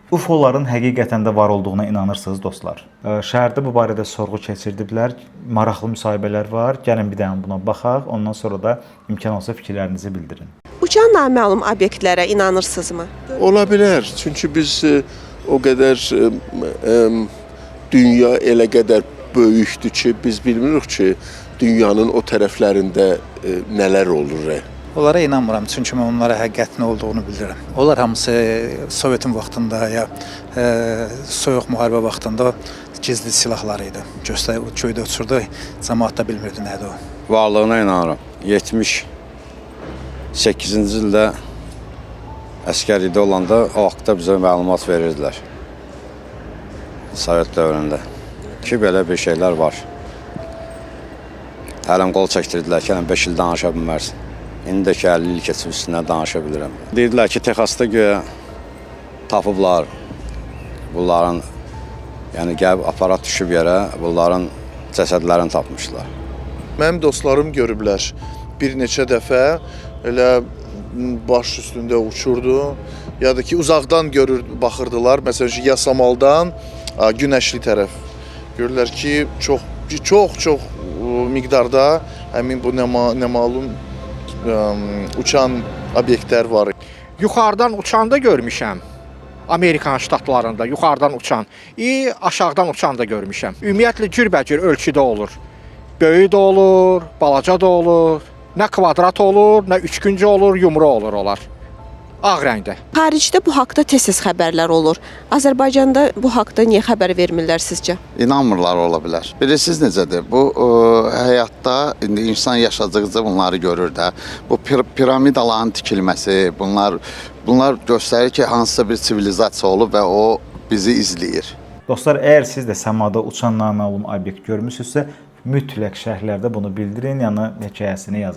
UFO-ların həqiqətən də var olduğuna inanırsınız dostlar. Şəhərdə bu barədə sorğu keçirdiblər, maraqlı müsahibələr var. Gəlin bir dənə buna baxaq, ondan sonra da imkan olsa fikirlərinizi bildirin. Uçan naməlum obyektlərə inanırsınızmı? Ola bilər, çünki biz o qədər dünya elə qədər böyükdür ki, biz bilmirik ki, dünyanın o tərəflərində nələr olur. Onlara inanmıram, çünki mən onlara həqiqətin olduğunu bilirəm. Onlar hamısı Sovetin vaxtında ya soyuq müharibə vaxtında gizli silahlar idi. Köydə uçurdu, cəmaət də bilmirdi nədir o. Varlığına inanıram. 78-ci ildə əskərlikdə olanda o vaxtda bizə məlumat verirdilər. Sovet dövründə ki, belə bir şeylər var. Hələm qol çəkdirdilər ki, 5 il danışa bilmərsin. İndi də ki, 50 il keçib üstündən danışa bilirəm. Deyirdilər ki, Texasda göyə tapıblar bunların, yəni gəlib aparat düşüb yerə, bunların cəsədlərini tapmışlar. Mənim dostlarım görüblər bir neçə dəfə elə baş üstündə uçurdu, ya da ki uzaqdan baxırdılar, məsələn Yasamaldan Günəşli tərəf. Görürlər ki, çox miqdarda həmin bu nəmalum uçan obyektlər var. Yuxarıdan uçanda görmüşəm. Amerikan ştatlarında yuxarıdan uçan, aşağıdan uçan da görmüşəm. Ümumiyyətlə cürbəcür ölçüdə olur. Böyük də olur, balaca da olur. Nə kvadrat olur, nə üçküncü olur, yumru olur onlar. Ağ rəngdə. Xaricdə bu haqda tez-tez xəbərlər olur. Azərbaycanda bu haqda niyə xəbər vermirlər sizcə? İnanmırlar ola bilər. Bilirsiniz necədir? Bu həyatda indi insan yaşadıqca bunları görür də. Bu piramidaların tikilməsi, bunlar göstərir ki, hansısa bir sivilizasiya olub və o bizi izləyir. Dostlar, əgər siz də səmada uçan naməlum obyekt görmüsünüzsə, mütləq şərhlərdə bunu bildirin, yəni hekayəsini yazın.